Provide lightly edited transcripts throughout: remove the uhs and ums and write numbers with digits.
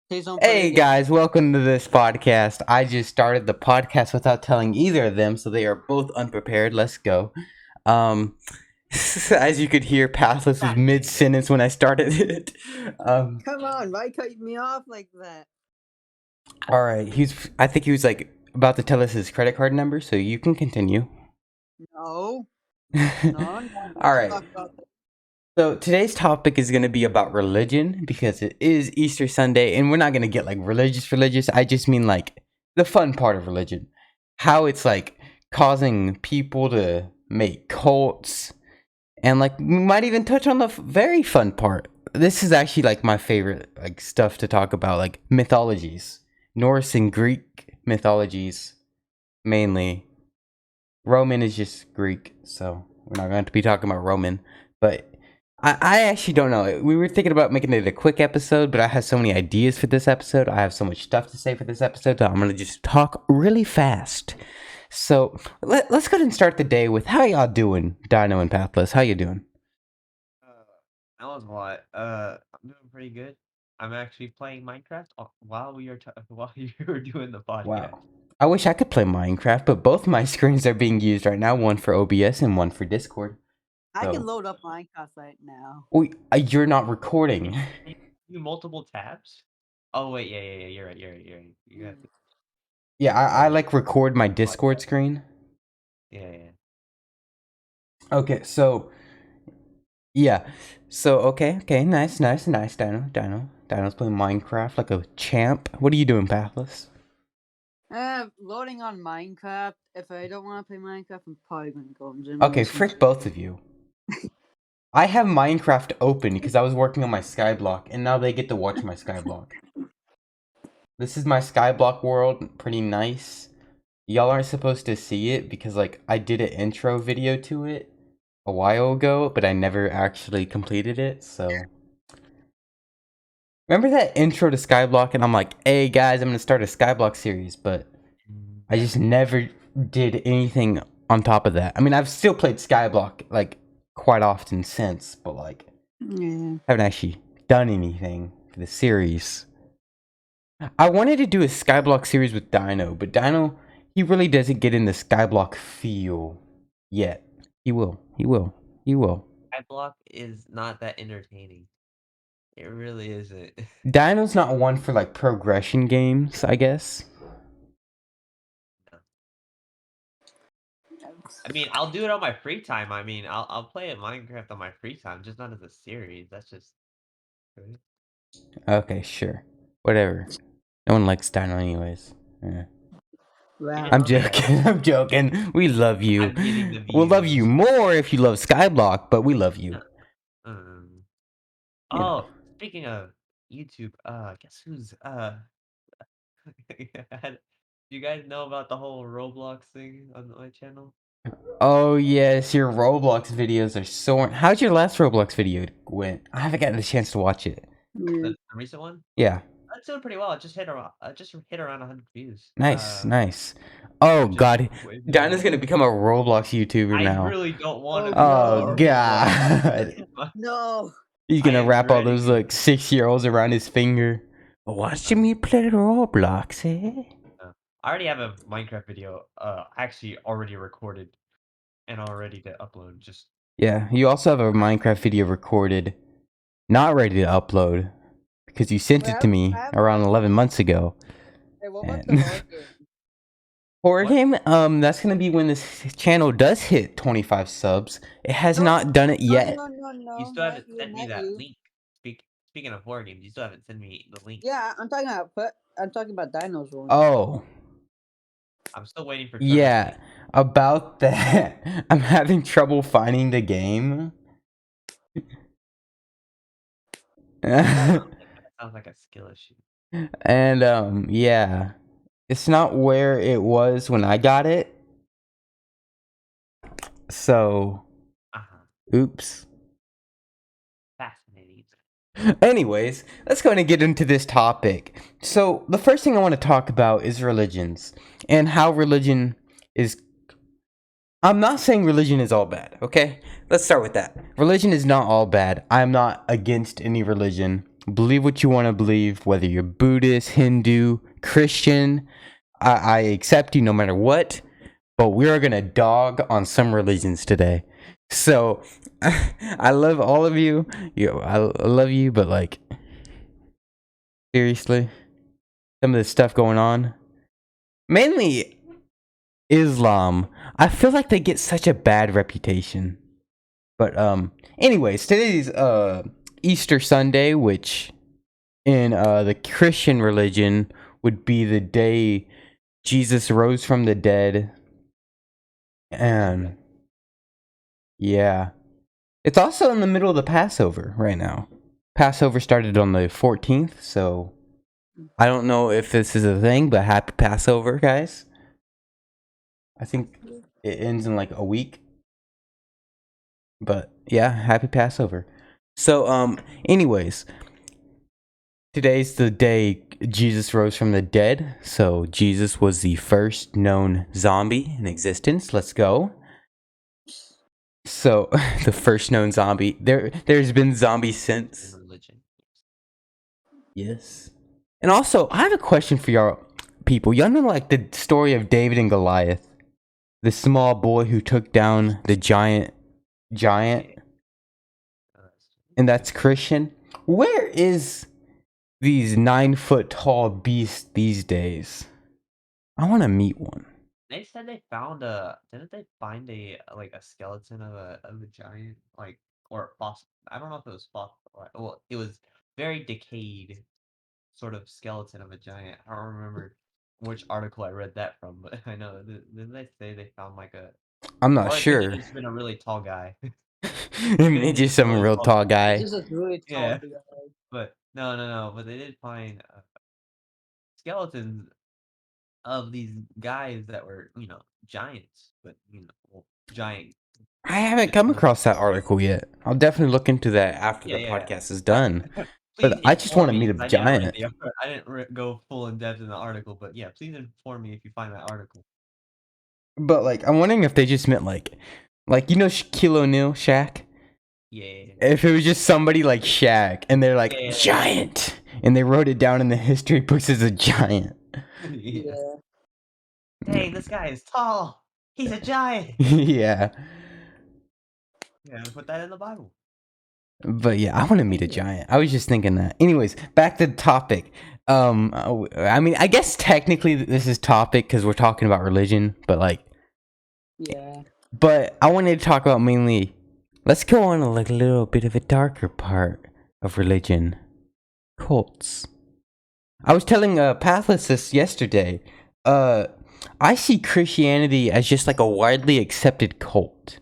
Please don't play Hey again. guys, welcome to this podcast. I just started the podcast without telling either of them, so they are both unprepared. Let's go. Um, as you could hear, Pathless was mid sentence when I started it. Come on, why cut me off like that? All right, I think he was like about to tell us his credit card number, so you can continue. No, no, All let's right. talk about this. So today's topic is going to be about religion because it is Easter Sunday, and we're not going to get like religious. I just mean like the fun part of religion, how it's like causing people to make cults, and like we might even touch on the very fun part. This is actually like my favorite like stuff to talk about, like mythologies, Norse and Greek mythologies mainly. Roman is just Greek, so we're not going to be talking about Roman, but I actually don't know. We were thinking about making it a quick episode, but I have so many ideas for this episode. I have so much stuff to say for this episode, so I'm going to just talk really fast. So let's go ahead and start the day with how y'all doing, Dino and Pathless? How you doing? That was what? I'm doing pretty good. I'm actually playing Minecraft while while you were doing the podcast. Wow. I wish I could play Minecraft, but both my screens are being used right now, one for OBS and one for Discord. I can So, load up Minecraft right now. you're not recording. Can you do multiple tabs? Oh wait, yeah. You're right. You have to. Yeah, I like record my Discord screen. Yeah. Okay, so yeah, so okay, nice, Dino's playing Minecraft like a champ. What are you doing, Pathless? Loading on Minecraft. If I don't want to play Minecraft, I'm probably gonna go and gym. Okay, frick both of you. I have Minecraft open because I was working on my skyblock, and now they get to watch my skyblock. This is my skyblock world, pretty nice. Y'all aren't supposed to see it because like I did an intro video to it a while ago, but I never actually completed it, so remember that intro to Skyblock and I'm like, hey guys, I'm gonna start a Skyblock series, but I just never did anything on top of that. I mean, I've still played Skyblock like quite often since, but like haven't actually done anything for the series. I wanted to do a Skyblock series with Dino, but Dino, he really doesn't get in the Skyblock feel yet. He will. Skyblock is not that entertaining. It really isn't. Dino's not one for like progression games, I guess. I mean, I'll do it on my free time. I mean, I'll play Minecraft on my free time, just not as a series. That's just. Okay, sure. Whatever. No one likes Dino anyways. Yeah. Wow. I'm joking. I'm joking. We love you. I'm getting the We'll love you views. more if you love Skyblock, but we love you. Oh, speaking of YouTube, guess who's you guys know about the whole Roblox thing on my channel? Oh yes, your Roblox videos are soaring. How'd your last Roblox video went? I haven't gotten a chance to watch it. The recent one? Yeah. That's doing pretty well. It just hit around 100 views. Nice. Oh god, Dinah's gonna become a Roblox YouTuber now. I really don't want to. Oh god. No. He's gonna wrap all those like 6-year-olds around his finger. Watching me play Roblox, eh? I already have a Minecraft video actually already recorded and all ready to upload. Just yeah, you also have a Minecraft video recorded, not ready to upload, because you sent it to me around 11 months ago. Hey, what about the horror game? Horror game? That's gonna be when this channel does hit 25 subs. It has not done it yet. No. You still haven't sent me that link. Speaking of horror games, you still haven't sent me the link. Yeah, I'm talking about Dino's one. Oh. I'm still waiting for. Yeah, about that. I'm having trouble finding the game. That sounds like a skill issue. And yeah, it's not where it was when I got it. So, oops. Fascinating. Anyways, let's go ahead and get into this topic. So, the first thing I want to talk about is religions and how religion is. I'm not saying religion is all bad, okay? Let's start with that. Religion is not all bad. I'm not against any religion. believe what you want to believe, whether you're Buddhist, Hindu, Christian. I accept you no matter what, but we're gonna dog on some religions today. So I love all of you. I love you, but like seriously, some of the stuff going on, mainly Islam. I feel like they get such a bad reputation. But anyways, today's Easter Sunday, which in the Christian religion would be the day Jesus rose from the dead. And yeah, it's also in the middle of the Passover right now. Passover started on the 14th, so I don't know if this is a thing, but happy Passover, guys. I think it ends in like a week. But yeah, happy Passover. So anyways, today's the day Jesus rose from the dead. So Jesus was the first known zombie in existence. Let's go. So the first known zombie. There's been zombies In since. religion. Yes. And also, I have a question for y'all people. Y'all know like the story of David and Goliath? The small boy who took down the giant, and that's Christian. Where is these 9-foot tall beasts these days? I want to meet one. They said they found didn't they find a like a skeleton of a giant, like, or fossil? I don't know if it was fossil. Well, it was very decayed sort of skeleton of a giant. I don't remember which article I read that from, but I know didn't they say they found like a, I'm not or it could have sure. just been a really tall guy. It's just some real tall guy. This is really tall. Yeah. Guy. But no, but they did find skeletons of these guys that were, giants, but well, giant. I haven't come across that article yet. I'll definitely look into that after the Yeah. podcast is done. Please But I just want to inform me, meet a 'cause giant. I didn't go full in depth in the article, but yeah, please inform me if you find that article. But like, I'm wondering if they just meant like you know Shaquille O'Neal, Shaq. Yeah. If it was just somebody like Shaq, and they're like Yeah. giant, and they wrote it down in the history books as a giant. Yeah. Yeah. Dang, this guy is tall. He's a giant. Yeah. Yeah, put that in the Bible. But yeah, I want to meet a giant. I was just thinking that. Anyways, back to the topic. I mean, I guess technically this is topic because we're talking about religion, but like, Yeah. but I wanted to talk about mainly. Let's go on a like little bit of a darker part of religion, cults. I was telling Pathless this yesterday. I see Christianity as just like a widely accepted cult,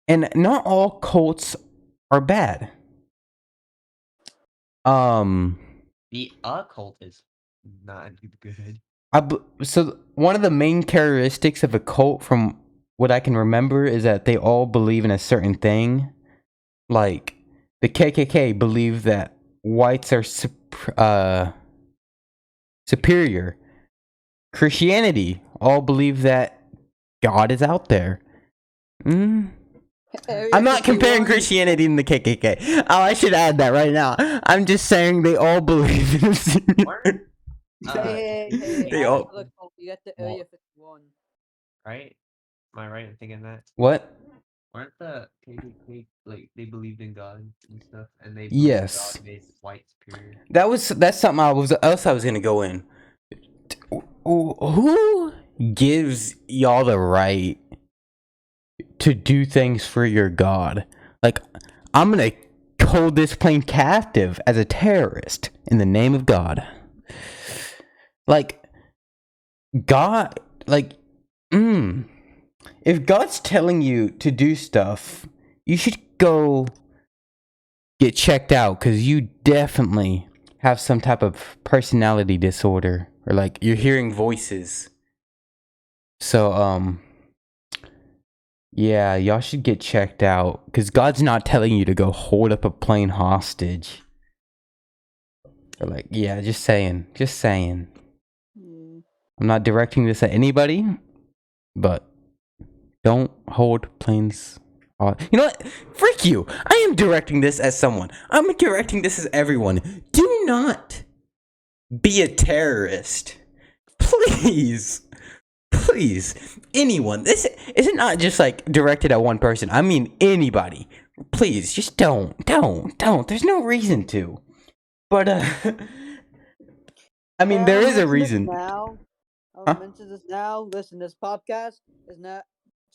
and not all cults are bad. The occult is not good. So one of the main characteristics of a cult, from what I can remember, is that they all believe in a certain thing. Like the KKK believe that whites are superior. Christianity all believe that God is out there. I'm not comparing Christianity and the KKK. Oh, I should add that right now. I'm just saying they all believe in Hey, They all- you got the Area 51. Right? Am I right in thinking that? What? Weren't the KKK like they believed in God and stuff, and they Yes. God made white superior? That's something I was gonna go in. Who gives y'all the right to do things for your God? Like, I'm gonna hold this plane captive as a terrorist in the name of God. Like, God, like, if God's telling you to do stuff, you should go get checked out, because you definitely have some type of personality disorder, or like you're hearing voices. So yeah, y'all should get checked out, because God's not telling you to go hold up a plane hostage. Or like, yeah, just saying. I'm not directing this at anybody, but don't hold planes You know what? Freak you! I am directing this as someone. I'm directing this as everyone. Do not be a terrorist. Please. Please. Anyone. This isn't not just like directed at one person. I mean anybody. Please, just don't. There's no reason to. But I mean there is a reason. Now, Huh? mention this now. Listen, this podcast is not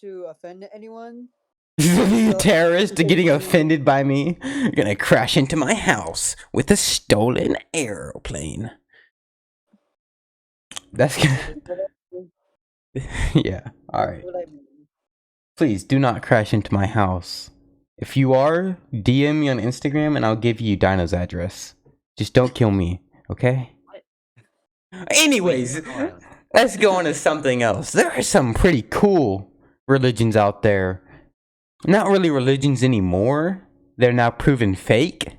to offend anyone. You terrorists getting offended by me? You're gonna crash into my house with a stolen aeroplane. That's gonna. Yeah, alright. Please do not crash into my house. If you are, DM me on Instagram and I'll give you Dino's address. Just don't kill me, okay? Anyways, let's go on to something else. There are some pretty cool religions out there. Not really religions anymore. They're now proven fake.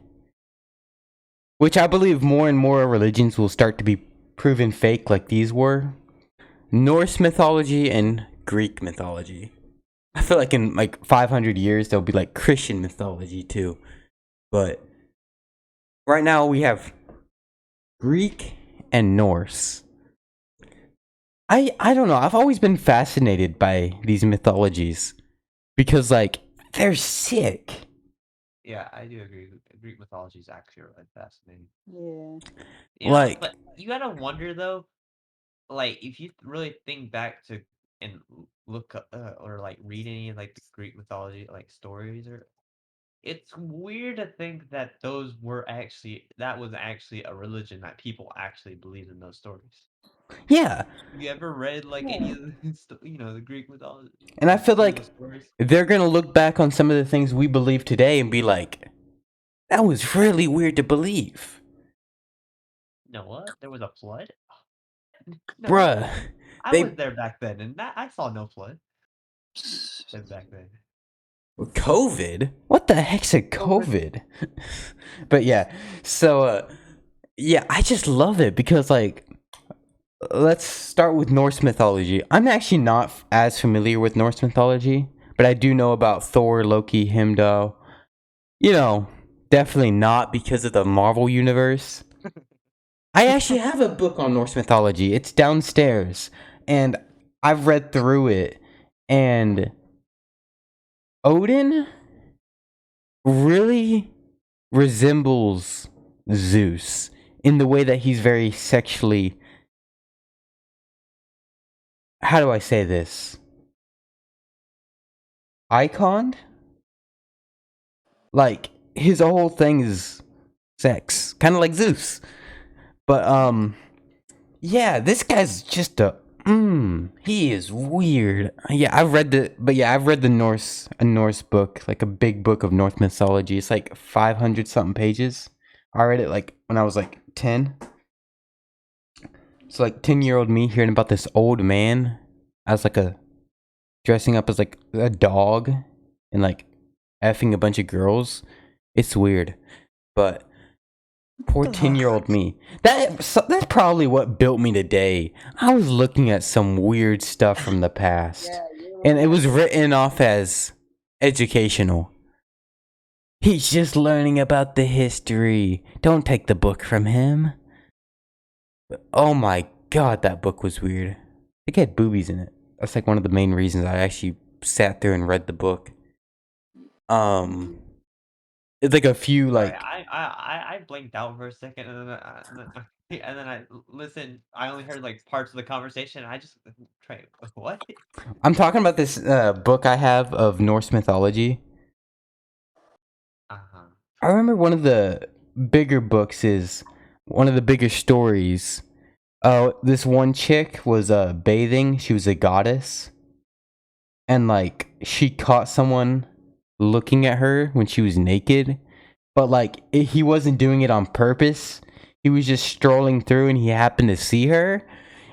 Which I believe more and more religions will start to be proven fake like these were. Norse mythology and Greek mythology. I feel like in like 500 years there'll be like Christian mythology too. But right now we have Greek and Norse. I don't know. I've always been fascinated by these mythologies. Because, like, they're sick. Yeah, I do agree. Greek mythology is actually really fascinating. Yeah. You know, Like- but you gotta wonder though, like if you really think back to and look or like read any like the Greek mythology like stories, or it's weird to think that that was actually a religion that people actually believed in those stories. Yeah. Have you ever read like any of the Greek mythology? And I feel some of like those stories? they're going to look back on some of the things we believe today and be like, that was really weird to believe. You know what? There was a flood? No, Bruh. I They was there back then, and I saw no flood back then. COVID? What the heck's a COVID? But yeah. So yeah, I just love it because like let's start with Norse mythology. I'm actually not as familiar with Norse mythology, but I do know about Thor, Loki, Heimdall. You know, definitely not because of the Marvel universe. I actually have a book on Norse mythology. It's downstairs, and I've read through it, and Odin really resembles Zeus in the way that he's very sexually. How do I say this? Iconed? Like, his whole thing is sex. Kind of like Zeus. But, yeah, this guy's just he is weird. Yeah, I've read the a Norse book, like a big book of Norse mythology. It's like 500 something pages. I read it like when I was like 10. So like 10-year-old me hearing about this old man as like dressing up as like a dog and like effing a bunch of girls. It's weird. But poor 10-year-old me. That's probably what built me today. I was looking at some weird stuff from the past. And it was written off as educational. He's just learning about the history. Don't take the book from him. Oh my god, that book was weird. It had boobies in it. That's like one of the main reasons I actually sat there and read the book. It's like a few like. Sorry, I blinked out for a second, and then I listened. I only heard like parts of the conversation. And I just tried. What? I'm talking about this book I have of Norse mythology. I remember one of the bigger books is one of the bigger stories. This one chick was bathing. She was a goddess, and like she caught someone looking at her when she was naked, but like he wasn't doing it on purpose. He was just strolling through, and he happened to see her,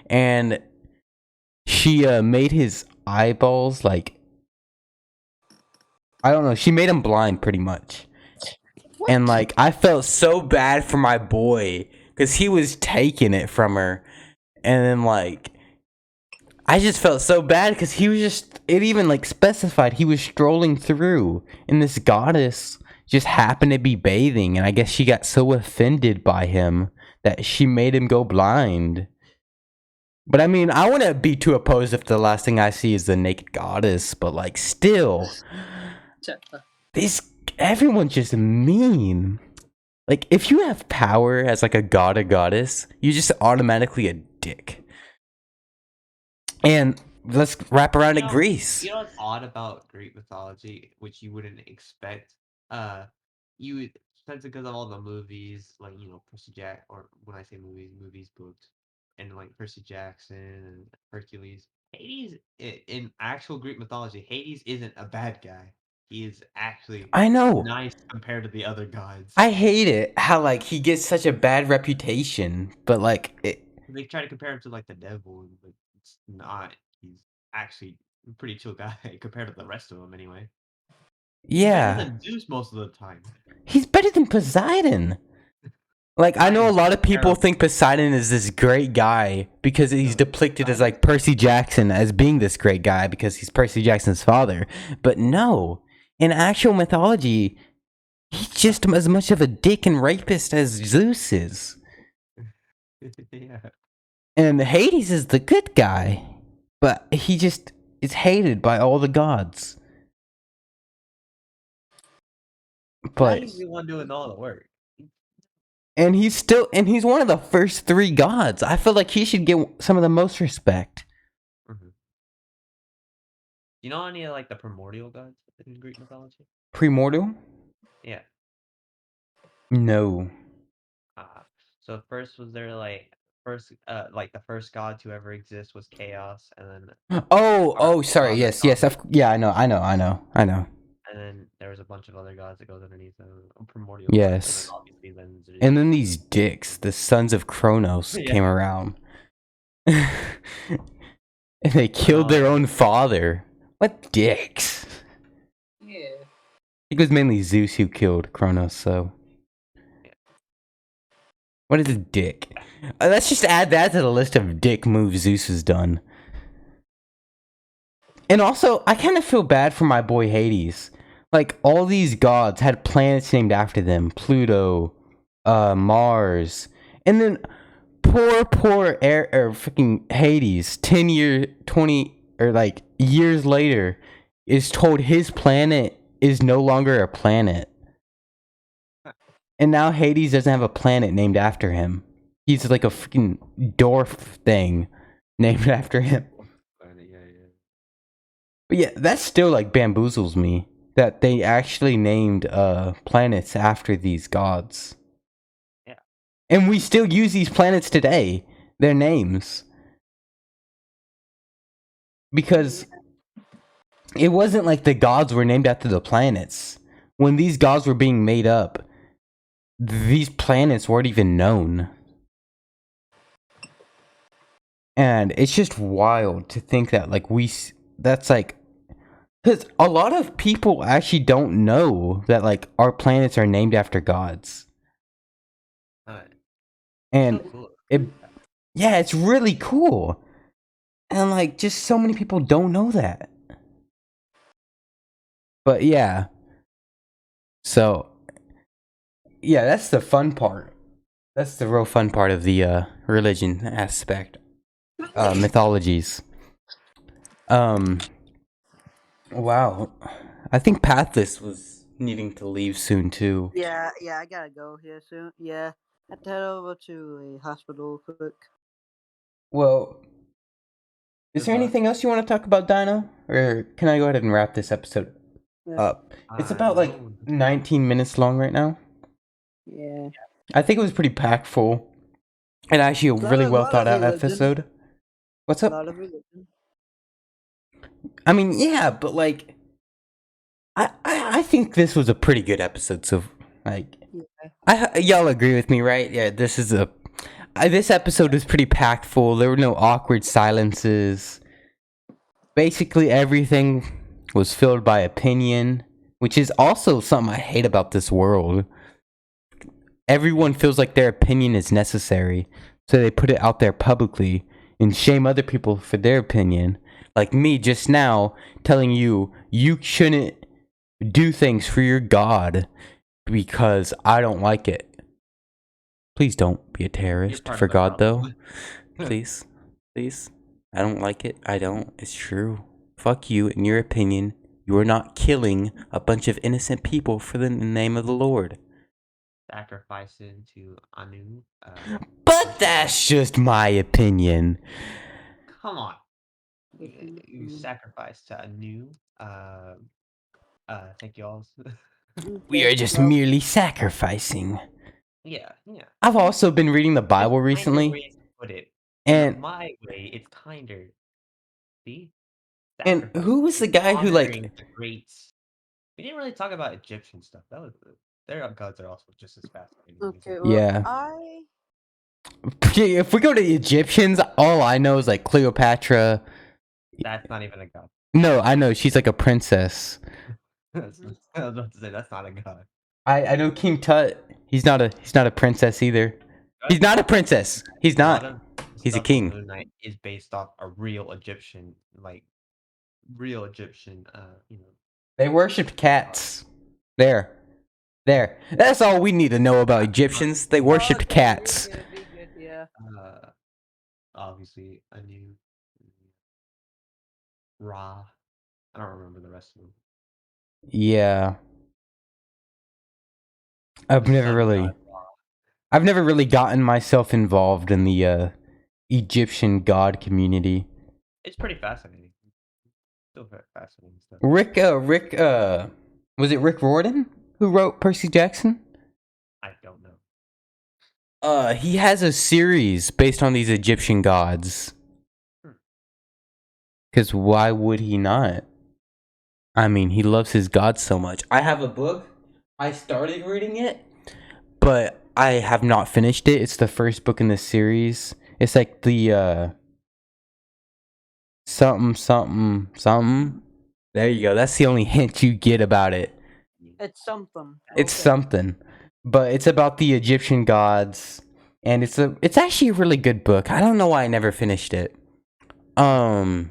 and she made his eyeballs like I don't know. She made him blind, pretty much. What? And like I felt so bad for my boy because he was taking it from her, and then like I just felt so bad because he was just, it even like specified he was strolling through and this goddess just happened to be bathing, and I guess she got so offended by him that she made him go blind. But I mean, I wouldn't be too opposed if the last thing I see is the naked goddess, but like still, this, everyone's just mean. Like, if you have power as like a god or goddess, you're just automatically a dick. And let's wrap around to Greece. You know what's odd about Greek mythology, which you wouldn't expect? You would, since because of all the movies, like Percy Jackson, or when I say movies, books, and like Percy Jackson and Hercules. Hades, in actual Greek mythology, Hades isn't a bad guy. He is actually I know. nice compared to the other gods. I hate it how like he gets such a bad reputation, but like They try to compare him to like the devil, but it's not. He's actually a pretty chill guy compared to the rest of them, anyway. He's better yeah, than Zeus most of the time. he's better than Poseidon. Like, I know a lot of people think Poseidon is this great guy because he's depicted as like Percy Jackson as being this great guy because he's Percy Jackson's father. But no, in actual mythology, he's just as much of a dick and rapist as Zeus is. Yeah. And Hades is the good guy, but he just is hated by all the gods. But he's the one doing all the work. and he's one of the first 3 gods. I feel like he should get some of the most respect. Mm-hmm. You know any of like the primordial gods in Greek mythology? Primordial? Yeah. No. So first was there like the first god to ever exist was chaos, and then Sorry. Yes. Yeah, I know. and then there was a bunch of other gods that goes underneath them, primordial Yes. gods, and then obviously then Zeus. And then these dicks, the sons of Kronos, came around. And they killed their own father. What dicks? Yeah. I think it was mainly Zeus who killed Kronos, so. What is a dick? Let's just add that to the list of dick moves Zeus has done. And also, I kind of feel bad for my boy Hades. Like, all these gods had planets named after them. Pluto, Mars. And then, poor freaking Hades, 20, or like, years later, is told his planet is no longer a planet. And now Hades doesn't have a planet named after him. He's like a freaking dwarf thing named after him. But yeah, that still like bamboozles me that they actually named planets after these gods. Yeah. And we still use these planets today, their names. Because it wasn't like the gods were named after the planets. When these gods were being made up, these planets weren't even known. And it's just wild to think that like that's like, because a lot of people actually don't know that like our planets are named after gods. And so cool. it's really cool. And like just so many people don't know that. But yeah. So yeah, that's the fun part. That's the real fun part of the religion aspect. Mythologies. Wow. I think Pathless was needing to leave soon too. Yeah, I gotta go here soon. Yeah, I have to head over to a hospital quick. Well, is there anything else you want to talk about, Dino? Or can I go ahead and wrap this episode up? It's about like 19 minutes long right now. Yeah. I think it was pretty packed full. And actually a really well thought out episode. What's up? A lot of religion. I mean, yeah, but like, I think this was a pretty good episode. So, like, y'all agree with me, right? Yeah, this episode was pretty packed full. There were no awkward silences. Basically, everything was filled by opinion, which is also something I hate about this world. Everyone feels like their opinion is necessary, so they put it out there publicly. and shame other people for their opinion. Like me just now telling you shouldn't do things for your God because I don't like it. Please don't be a terrorist part for of the God, though. problem. Please. Please. I don't like it. I don't. It's true. Fuck you and your opinion. You are not killing a bunch of innocent people for the name of the Lord. Sacrificing to Anu. But that's just my opinion. Come on. You sacrifice to Anu. Thank you all. We are just merely sacrificing. Yeah. I've also been reading the Bible There's kinder recently. ways to put it. And My way, it's kinder. See? who was the guy who Honoring the greats. We didn't really talk about Egyptian stuff. Their gods are also just as fascinating. Okay, well, yeah. If we go to the Egyptians, all I know is like Cleopatra. That's not even a god. No, I know she's like a princess. I was about to say that's not a god. I know King Tut. He's not a princess either. He's not a princess. He's A lot not. of He's a stuff king. in Moon Knight is based off a real Egyptian, They worshipped cats. There. That's all we need to know about Egyptians. They worshipped cats. Be good, yeah. Obviously Anu, Ra. I don't remember the rest of them. Yeah. I've never really gotten myself involved in the Egyptian god community. It's pretty fascinating. Still very fascinating stuff. Was it Rick Riordan who wrote Percy Jackson? I don't know. He has a series based on these Egyptian gods. Because why would he not? I mean, he loves his gods so much. I have a book. I started reading it, but I have not finished it. It's the first book in the series. It's like the something. There you go. That's the only hint you get about it. It's something. It's something. But it's about the Egyptian gods, and it's actually a really good book. I don't know why I never finished it. Yeah.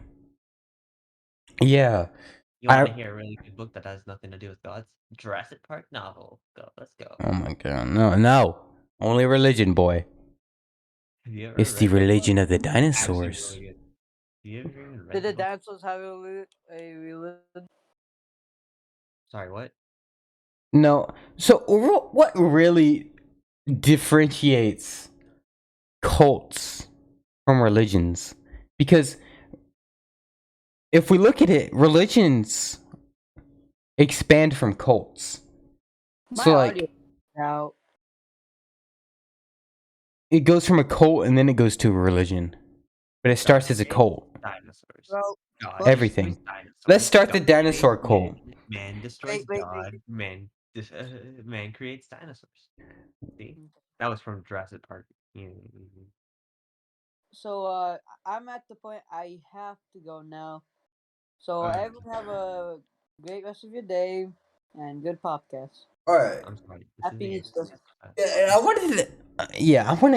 You want to hear a really good book that has nothing to do with gods? Jurassic Park novel. Let's go. Oh my god, no. Only religion, boy. It's the religion of the dinosaurs. Did the dinosaurs have a religion? Sorry, what? No. So, what really differentiates cults from religions? Because if we look at it, religions expand from cults. So, like, it goes from a cult and then it goes to a religion. But it starts as a cult. Dinosaurs. Well, God everything. dinosaurs. Let's start the dinosaur cult. Man destroys Wait. God. Man creates dinosaurs. See? That was from Jurassic Park. Yeah. So, I'm at the point I have to go now. So, everyone have a great rest of your day and good podcast. All right. I'm sorry. Happy Easter. I wanted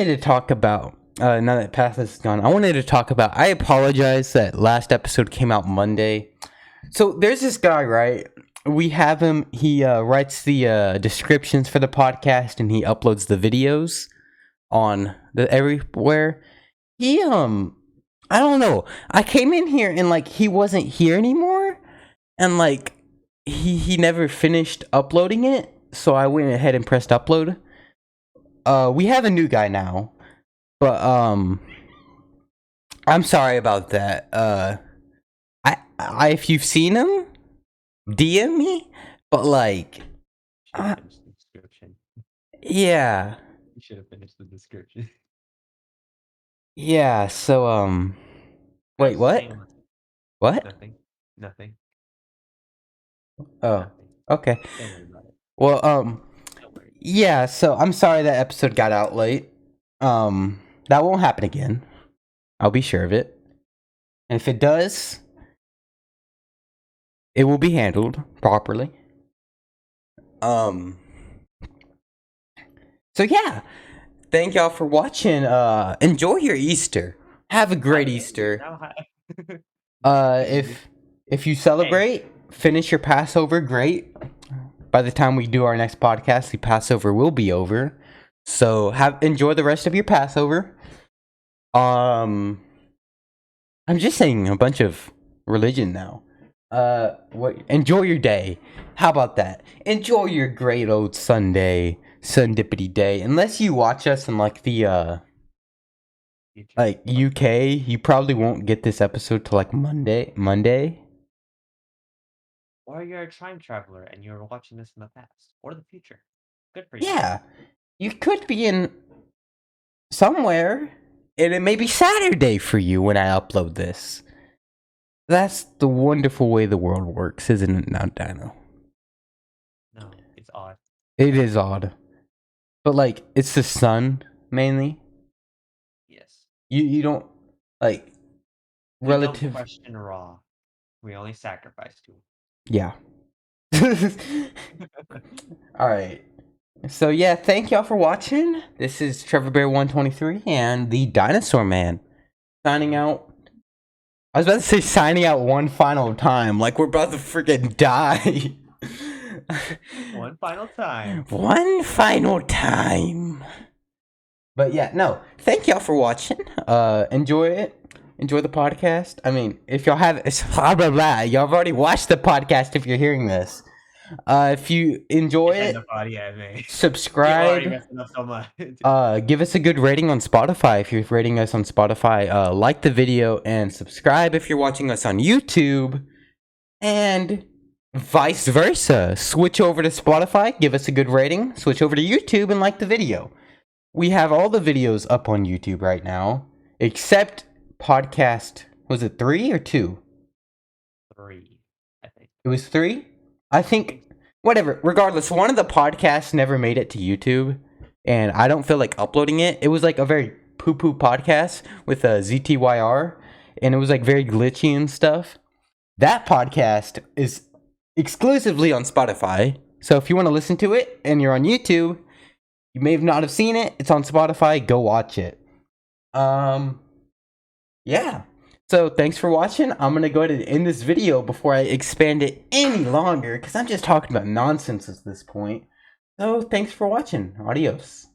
to talk about. Now that Path is gone, I wanted to talk about. I apologize that last episode came out Monday. So there's this guy, right? We have him. He writes the descriptions for the podcast and he uploads the videos on the everywhere. He I don't know. I came in here and like he wasn't here anymore, and like he never finished uploading it. So I went ahead and pressed upload. We have a new guy now, but I'm sorry about that. I if you've seen him, DM me. But like, Finished the description. Yeah. You should have finished the description. Yeah. So wait, what? What? Nothing. Oh, Nothing. okay. Don't worry about it. Well, Don't worry. yeah. So I'm sorry that episode got out late. That won't happen again. I'll be sure of it. And if it does, it will be handled properly. So yeah, thank y'all for watching. Enjoy your Easter. Have a great Hi, Easter. now hi. If you celebrate, finish your Passover great. By the time we do our next podcast, the Passover will be over. So enjoy the rest of your Passover. I'm just saying a bunch of religion now. Enjoy your day. How about that? Enjoy your great old Sunday, Sundippity day. Unless you watch us in like the like UK, you probably won't get this episode till like Monday. Or you're a time traveler and you're watching this in the past or the future. Good for you. Yeah, you could be in somewhere, and it may be Saturday for you when I upload this. That's the wonderful way the world works, isn't it now, Dino? No, it's odd. It is odd. But like it's the sun mainly. Yes. You don't like We relative don't question Raw. We only sacrifice to him. Yeah. Alright. So yeah, thank y'all for watching. This is Trevor Bear 123 and the Dinosaur Man. Signing out. I was about to say signing out one final time, like we're about to freaking die. One final time. One final time. But yeah, no. Thank y'all for watching. Enjoy it. Enjoy the podcast. I mean, if y'all have blah blah blah, y'all have already watched the podcast if you're hearing this. If you enjoy it, subscribe. You're already messing up so much. Give us a good rating on Spotify if you're rating us on Spotify. Like the video and subscribe if you're watching us on YouTube. And vice versa. Switch over to Spotify, give us a good rating. Switch over to YouTube and like the video. We have all the videos up on YouTube right now, except podcast. Was it 3 or 2? 3, I think. It was 3? I think, whatever. Regardless, one of the podcasts never made it to YouTube, and I don't feel like uploading it. It was like a very poo-poo podcast with a ZTYR, and it was like very glitchy and stuff. That podcast is exclusively on Spotify, so if you want to listen to it and you're on YouTube, you may not have seen it. It's on Spotify. Go watch it. Yeah. So thanks for watching. I'm going to go ahead and end this video before I expand it any longer because I'm just talking about nonsense at this point. So thanks for watching. Adios.